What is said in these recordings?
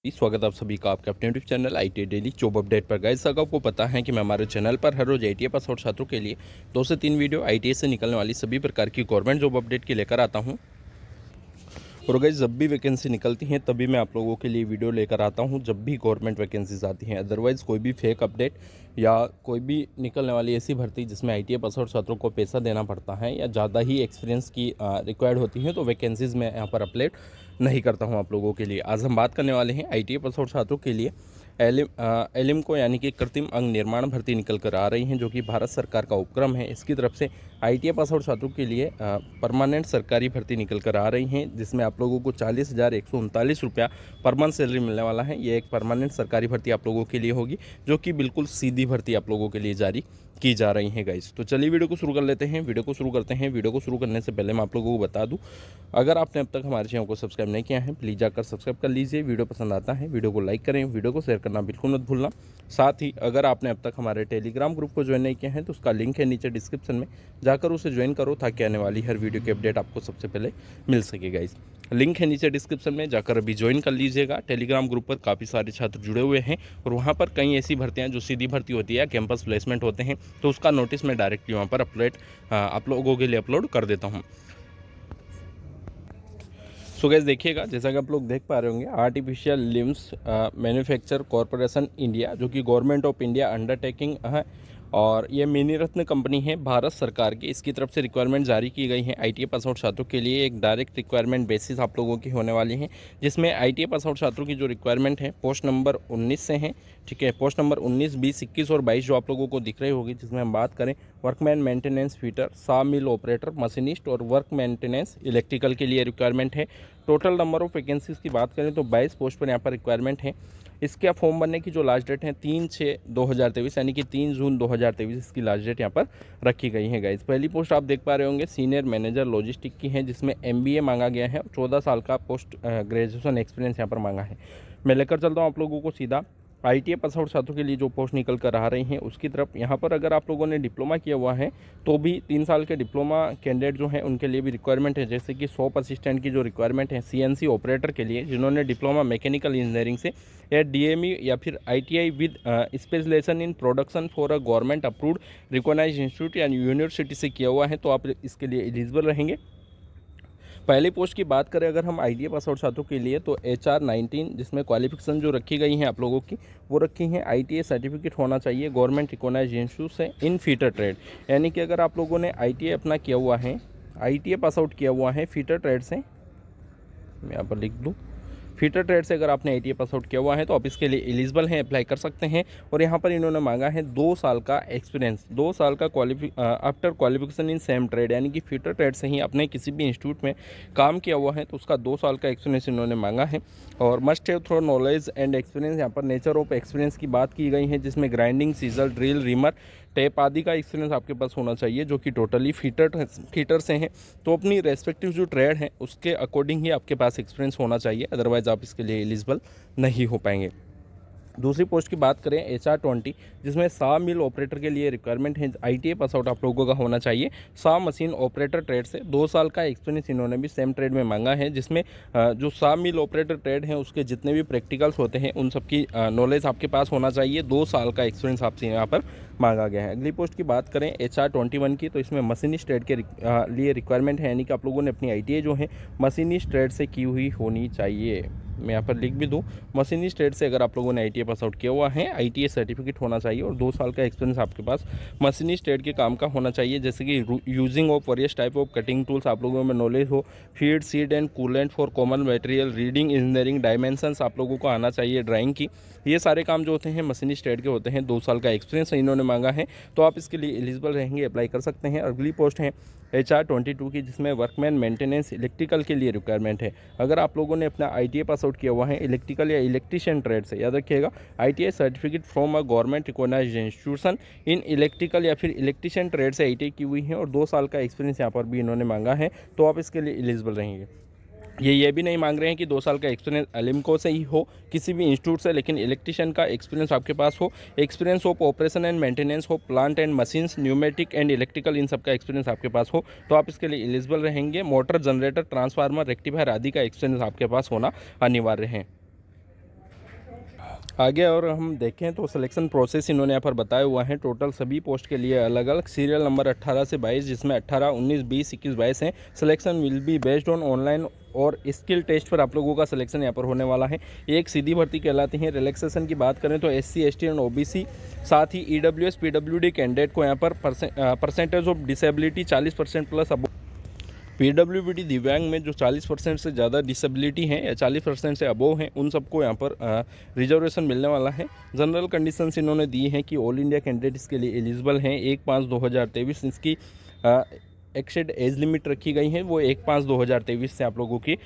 स्वागत है आप सभी का आपके अपने YouTube channel IT daily job update पर। गाइस, अगर आपको पता है कि मैं हमारे चैनल पर हर रोज आईटीआई पास आउट छात्रों के लिए 2 से 3 वीडियो आईटीआई से निकलने वाली सभी प्रकार की गवर्नमेंट जॉब अपडेट की लेकर आता हूं। और गाइस, जब भी वैकेंसी निकलती हैं तभी मैं आप लोगों के लिए वीडियो लेकर आता हूं, जब भी गवर्नमेंट वैकेंसीज आती हैं। अदरवाइज़ कोई भी फेक अपडेट या कोई भी निकलने वाली ऐसी भर्ती जिसमें आईटीआई पास आउट छात्रों को पैसा देना पड़ता है या ज़्यादा ही एक्सपीरियंस की रिक्वायर्ड होती है, तो वैकेंसीज़ मैं यहाँ पर अपडेट नहीं करता हूँ आप लोगों के लिए। आज हम बात करने वाले हैं आईटीआई पास आउट छात्रों के लिए एलिम को यानी कि कृत्रिम अंग निर्माण भर्ती निकल कर आ रही हैं, जो कि भारत सरकार का उपक्रम है। इसकी तरफ से आईटीआई पास आउट छात्रों के लिए परमानेंट सरकारी भर्ती निकल कर आ रही हैं, जिसमें आप लोगों को 40,139 रुपया पर मंथ सैलरी मिलने वाला है। ये एक परमानेंट सरकारी भर्ती आप लोगों के लिए होगी, जो कि बिल्कुल सीधी भर्ती आप लोगों के लिए जारी की जा रही है। गाइस, तो चलिए वीडियो को शुरू कर लेते हैं। वीडियो को शुरू करने से पहले मैं आप लोगों को बता दूं, अगर आपने अब तक हमारे चैनल को सब्सक्राइब नहीं किया है, प्लीज़ जाकर सब्सक्राइब कर लीजिए। वीडियो पसंद आता है वीडियो को लाइक करें, वीडियो को शेयर करना बिल्कुल मत भूलना। साथ ही अगर आपने अब तक हमारे टेलीग्राम ग्रुप को ज्वाइन नहीं किया है तो उसका लिंक है नीचे डिस्क्रिप्शन में, जाकर उसे ज्वाइन करो ताकि आने वाली हर वीडियो की अपडेट आपको सबसे पहले मिल सके। गाइस, लिंक है नीचे डिस्क्रिप्शन में, जाकर अभी ज्वाइन कर लीजिएगा। टेलीग्राम ग्रुप पर काफ़ी सारे छात्र जुड़े हुए हैं और वहाँ पर कई ऐसी भर्तियाँ जो सीधी भर्ती होती है, कैंपस प्लेसमेंट होते हैं, तो उसका नोटिस मैं डायरेक्टली वहाँ पर आप लोगों के लिए अपलोड कर देता हूँ। सो गाइस, देखिएगा, जैसा कि आप लोग देख पा रहे होंगे, artificial limbs manufacture corporation India, जो कि गवर्नमेंट ऑफ इंडिया अंडरटेकिंग है और ये मिनी रत्न कंपनी है भारत सरकार की। इसकी तरफ से रिक्वायरमेंट जारी की गई है आईटीआई पास आउट छात्रों के लिए। एक डायरेक्ट रिक्वायरमेंट बेसिस आप लोगों की होने वाली है, जिसमें आईटीआई पास आउट छात्रों की जो रिक्वायरमेंट है पोस्ट नंबर 19 से है। ठीक है, पोस्ट नंबर 19, 20, 21 और 22 जो आप लोगों को दिख रही होगी, जिसमें हम बात करें वर्कमैन मेंटेनेंस फिटर, सा मिल ऑपरेटर, मशीनिस्ट और वर्क मेंटेनेंस इलेक्ट्रिकल के लिए रिक्वायरमेंट है। टोटल नंबर ऑफ वैकेंसीज की बात करें तो 22 पोस्ट पर यहाँ पर रिक्वायरमेंट है। इसके फॉर्म भरने की जो लास्ट डेट है 3/6/2023 यानी कि 3 जून 2023 इसकी लास्ट डेट यहाँ पर रखी गई है। गाइस, पहली पोस्ट आप देख पा रहे होंगे सीनियर मैनेजर लॉजिस्टिक की है, जिसमें एमबीए मांगा गया है, 14 साल का पोस्ट ग्रेजुएशन एक्सपीरियंस यहाँ पर मांगा है। मैं लेकर चलता हूँ आप लोगों को सीधा आईटीआई पास आउट छात्रों के लिए जो पोस्ट निकल कर आ रही हैं उसकी तरफ। यहाँ पर अगर आप लोगों ने डिप्लोमा किया हुआ है तो भी 3 साल के डिप्लोमा कैंडिडेट जो हैं उनके लिए भी रिक्वायरमेंट है, जैसे कि शॉप असिस्टेंट की जो रिक्वायरमेंट है सीएनसी ऑपरेटर के लिए, जिन्होंने डिप्लोमा मैकेनिकल इंजीनियरिंग से या डीएमई या फिर ITI with specialization in production for a government approved recognized institute या यूनिवर्सिटी से किया हुआ है, तो आप इसके लिए एलिजिबल रहेंगे। पहली पोस्ट की बात करें अगर हम आईटीआई पास आउट छात्रों के लिए, तो HR 19, जिसमें क्वालिफिकेशन जो रखी गई हैं आप लोगों की, वो रखी हैं आईटीआई सर्टिफिकेट होना चाहिए गवर्नमेंट रिकॉग्नाइज्ड इंस्टीट्यूट से इन फीटर ट्रेड। यानी कि अगर आप लोगों ने आईटीआई अपना किया हुआ है, आईटीआई पास आउट किया हुआ है फीटर ट्रेड से, मैं यहाँ पर लिख दूँ, फीटर ट्रेड से अगर आपने आईटीआई पास आउट किया हुआ है तो आप इसके लिए एलिजिबल हैं, अप्लाई कर सकते हैं। और यहाँ पर इन्होंने मांगा है 2 साल का एक्सपीरियंस, 2 साल का after qualification in same trade, यानी कि फीटर ट्रेड से ही आपने किसी भी इंस्टीट्यूट में काम किया हुआ है तो उसका 2 साल का एक्सपीरियंस इन्होंने मांगा है। और must have thorough knowledge and experience, यहाँ पर नेचर ऑफ एक्सपीरियंस की बात की गई है, जिसमें ग्राइंडिंग, सीजल, ड्रिल, रिमर, टेप आदि का एक्सपीरियंस आपके पास होना चाहिए, जो कि टोटली फीटर से हैं। तो अपनी रेस्पेक्टिव जो ट्रेड है उसके अकॉर्डिंग ही आपके पास एक्सपीरियंस होना चाहिए, अदरवाइज आप इसके लिए एलिजिबल नहीं हो पाएंगे। दूसरी पोस्ट की बात करें HR 20, जिसमें सा मिल ऑपरेटर के लिए रिक्वायरमेंट है, आईटीआई पास आउट आप लोगों का होना चाहिए। सा मशीन ऑपरेटर ट्रेड से 2 साल का एक्सपीरियंस इन्होंने भी सेम ट्रेड में मांगा है, जिसमें जो सा मिल ऑपरेटर ट्रेड है उसके जितने भी प्रैक्टिकल्स होते हैं उन सबकी नॉलेज आपके पास होना चाहिए। 2 साल का एक्सपीरियंस आपसे यहाँ पर मांगा गया है। अगली पोस्ट की बात करें HR 21 की, तो इसमें मशीनिस्ट ट्रेड के लिए रिक्वायरमेंट है, यानी कि आप लोगों ने अपनी आईटीआई जो है मशीनिस्ट ट्रेड से की हुई होनी चाहिए। मैं यहाँ पर लिख भी दूँ, मशीनिस्ट ट्रेड से अगर आप लोगों ने आईटीआई पास आउट किया हुआ है, आईटीआई सर्टिफिकेट होना चाहिए और 2 साल का एक्सपीरियंस आपके पास मशीनिस्ट ट्रेड के काम का होना चाहिए, जैसे कि using of various type of cutting tools आप लोगों में नॉलेज हो, feed, seed and coolant for common material, reading, engineering, dimensions आप लोगों को आना चाहिए, ड्राइंग की। ये सारे काम जो होते हैं मशीनिस्ट ट्रेड के होते हैं। 2 साल का एक्सपीरियंस इन्होंने मांगा है, तो आप इसके लिए एलिजिबल रहेंगे, अप्लाई कर सकते हैं। अगली पोस्ट है HR 22 की, जिसमें वर्कमैन मेंटेनेंस इलेक्ट्रिकल के लिए रिक्वायरमेंट है। अगर आप लोगों ने अपना आईटीआई पास आउट किया हुआ है इलेक्ट्रिकल या इलेक्ट्रीशियन ट्रेड से, याद रखिएगा ITI certificate from a government recognized institution in electrical या फिर इलेक्ट्रीशियन ट्रेड से आईटीआई की हुई है और 2 साल का एक्सपीरियंस यहाँ पर भी इन्होंने मांगा है, तो आप इसके लिए एलिजिबल रहेंगे। ये भी नहीं मांग रहे हैं कि 2 साल का एक्सपीरियंस एलिमको से ही हो, किसी भी इंस्टीट्यूट से, लेकिन इलेक्ट्रिशियन का एक्सपीरियंस आपके पास हो, experience of operation and maintenance हो, plant and machines, pneumatic and electrical, इन सब का एक्सपीरियंस आपके पास हो, तो आप इसके लिए एलिजिबल रहेंगे। मोटर, जनरेटर, ट्रांसफार्मर, रेक्टिफायर आदि का एक्सपीरियंस आपके पास होना अनिवार्य है। आगे और हम देखें तो सिलेक्शन प्रोसेस इन्होंने यहाँ पर बताया हुआ है। टोटल सभी पोस्ट के लिए अलग अलग सीरियल नंबर 18 से 22, जिसमें 18, 19, 20, 21, 22 हैं। Selection will be based on online और स्किल टेस्ट पर आप लोगों का सिलेक्शन यहाँ पर होने वाला है। एक सीधी भर्ती कहलाती है। रिलैक्सेशन की बात करें तो SC, ST एंड OBC, साथ ही EWS, PWD कैंडिडेट को यहाँ पर परसेंटेज ऑफ डिसेबिलिटी 40% प्लस अब PWD दिव्यांग में जो 40% से ज़्यादा डिसेबिलिटी हैं या 40% से अबोव हैं, उन सबको यहाँ पर रिजर्वेशन मिलने वाला है। जनरल कंडीशंस इन्होंने दी हैं कि ऑल इंडिया कैंडिडेट इसके लिए एलिजिबल हैं। 1/5/2023 इसकी एक्सेड एज लिमिट रखी गई है, वो 1/5/2023 से आप लोगों की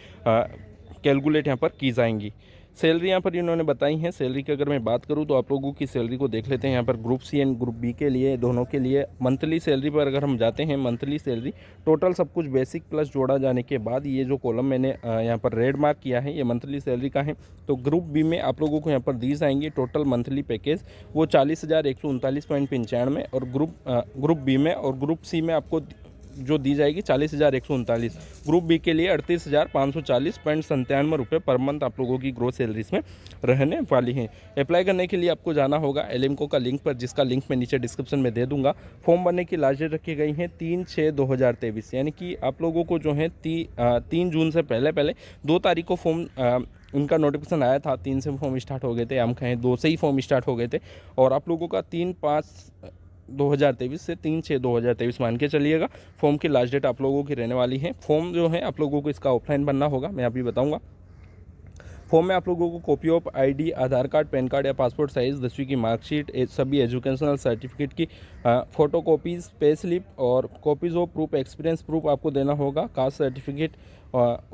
कैलकुलेट यहाँ पर की जाएंगी। सैलरी यहाँ पर इन्होंने बताई है। सैलरी की अगर मैं बात करूँ तो आप लोगों की सैलरी को देख लेते हैं। यहाँ पर group C and group B के लिए, दोनों के लिए मंथली सैलरी पर अगर हम जाते हैं, मंथली सैलरी टोटल सब कुछ बेसिक प्लस जोड़ा जाने के बाद ये जो कॉलम मैंने यहाँ पर रेड मार्क किया है, ये मंथली सैलरी का है। तो ग्रुप B में आप लोगों को यहाँ पर दी जाएंगी टोटल मंथली पैकेज वो 40,139.95 और ग्रुप B में और ग्रुप C में आपको जो दी जाएगी 40,139। ग्रुप B के लिए 38,540.97 रुपये पर मंथ आप लोगों की ग्रोथ सैलरीज में रहने वाली हैं। अप्लाई करने के लिए आपको जाना होगा एलिमको का लिंक पर, जिसका लिंक मैं नीचे डिस्क्रिप्शन में दे दूंगा। फॉर्म भरने की लास्ट डेट रखी गई है 3/6/2023, यानी कि आप लोगों को जो है 3 जून से पहले 2 तारीख को फॉर्म उनका नोटिफिकेशन आया था। 3 से फॉर्म स्टार्ट हो गए थे, हम कहें 2 से ही फॉर्म स्टार्ट हो गए थे। और आप लोगों का 3/5/2023 से 3/6/2023 मान के चलिएगा फॉर्म की लास्ट डेट आप लोगों की रहने वाली है। फॉर्म जो है आप लोगों को इसका ऑफलाइन बनना होगा, मैं अभी बताऊंगा। फॉर्म में आप लोगों को copy of ID, Aadhaar card, pan card या पासपोर्ट साइज़ 10वीं की मार्कशीट, सभी एजुकेशनल सर्टिफिकेट की फ़ोटो कॉपीज़, पे स्लिप और copies of proof, experience proof आपको देना होगा। कास्ट सर्टिफिकेट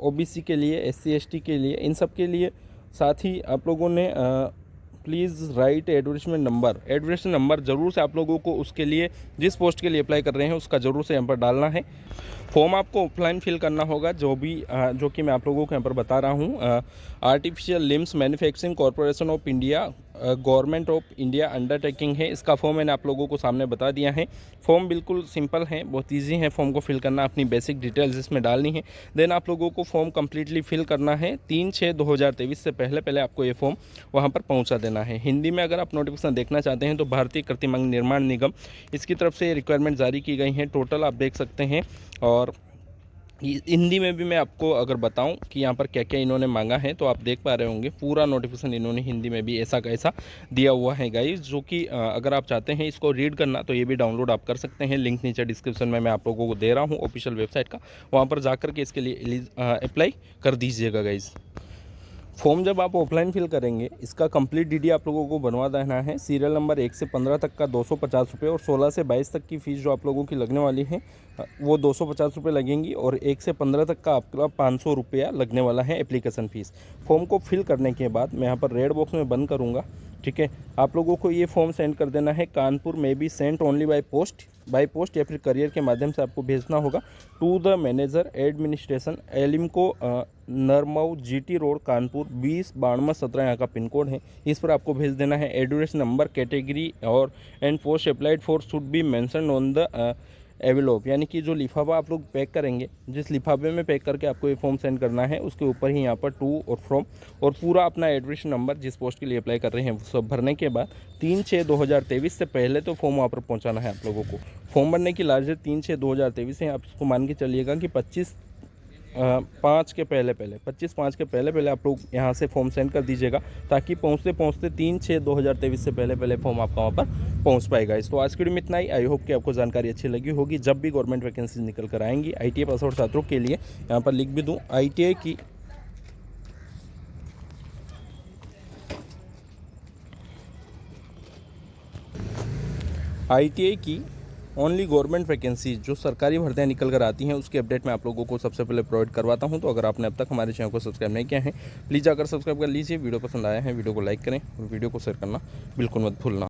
OBC के लिए, SC ST के लिए, इन सब के लिए। साथ ही आप लोगों ने प्लीज़ राइट एडवर्टाइजमेंट नंबर ज़रूर से आप लोगों को उसके लिए, जिस पोस्ट के लिए अप्लाई कर रहे हैं उसका ज़रूर से यहाँ पर डालना है। फॉर्म आपको ऑफलाइन फिल करना होगा, जो कि मैं आप लोगों को यहाँ पर बता रहा हूँ। Artificial limbs manufacturing corporation of India, government of India undertaking है। इसका फॉर्म मैंने आप लोगों को सामने बता दिया है। फॉर्म बिल्कुल सिंपल है, बहुत ईजी है फॉर्म को फिल करना। अपनी बेसिक डिटेल्स इसमें डालनी है, देन आप लोगों को फॉर्म कम्प्लीटली फिल करना है। 3/6/2023 से पहले आपको ये फॉर्म वहाँ पर पहुँचा देना है। हिंदी में अगर आप नोटिफिकेशन देखना चाहते हैं तो भारतीय कृत्रिमांग निर्माण निगम, इसकी तरफ से रिक्वायरमेंट जारी की गई है। टोटल आप देख सकते हैं। और हिंदी में भी मैं आपको अगर बताऊं कि यहाँ पर क्या क्या इन्होंने मांगा है तो आप देख पा रहे होंगे, पूरा नोटिफिकेशन इन्होंने हिंदी में भी ऐसा कैसा दिया हुआ है गाइस, जो कि अगर आप चाहते हैं इसको रीड करना तो ये भी डाउनलोड आप कर सकते हैं। लिंक नीचे डिस्क्रिप्शन में मैं आप लोगों को दे रहा हूँ ऑफिशियल वेबसाइट का, वहाँ पर जाकर के इसके लिए अप्लाई कर दीजिएगा गाइस। फॉर्म जब आप ऑफलाइन फिल करेंगे, इसका कंप्लीट DD आप लोगों को बनवा देना है। सीरियल नंबर 1 से 15 तक का 250 रुपये और 16 से 22 तक की फ़ीस जो आप लोगों की लगने वाली है वो 250 रुपये लगेंगी और 1 से 15 तक का आपका 500 रुपया लगने वाला है एप्लीकेशन फ़ीस। फॉर्म को फिल करने के बाद मैं यहाँ पर रेड बॉक्स में बंद करूँगा, ठीक है। आप लोगों को ये फॉर्म सेंड कर देना है कानपुर में be sent only by post या फिर करियर के माध्यम से आपको भेजना होगा to the manager administration ALIMCO, Naramau GT road, Kanpur 20-92-17 यहाँ का पिन कोड है। इस पर आपको भेज देना है। एड्रेस नंबर, कैटेगरी और and post applied for should be mention on the envelope, यानी कि जो लिफाफा आप लोग पैक करेंगे, जिस लिफाफे में पैक करके आपको ये फॉर्म सेंड करना है उसके ऊपर ही यहाँ पर टू और फ्रॉम और पूरा अपना एड्रेस नंबर जिस पोस्ट के लिए अप्लाई कर रहे हैं वो सब भरने के बाद 3/6/2023 से पहले तो फॉर्म वहाँ पर पहुँचाना है आप लोगों को। फॉर्म भरने की लास्ट डेट 3/6/2023 है। आप इसको मान के चलिएगा कि 25/5 के पहले आप लोग यहाँ से फॉर्म सेंड कर दीजिएगा, ताकि पहुँचते 3/6/2023 से पहले फॉर्म आपका वहाँ पर पहुँच पाएगा। तो आज की वीडियो में इतना ही। आई होप कि आपको जानकारी अच्छी लगी होगी। जब भी गवर्नमेंट वैकेंसी निकल कर आएंगी, ITI पास आउट छात्रों के लिए यहाँ पर लिख भी दूँ, ITI की ओनली गवर्नमेंट वैकेंसी जो सरकारी भर्तियाँ निकल कर आती हैं उसकी अपडेट मैं आप लोगों को सबसे पहले प्रोवाइड करवाता हूं। तो अगर आपने अब तक हमारे चैनल को सब्सक्राइब नहीं किया है, प्लीज़ जाकर सब्सक्राइब कर लीजिए। वीडियो पसंद आया है वीडियो को लाइक करें और वीडियो को शेयर करना बिल्कुल मत भूलना।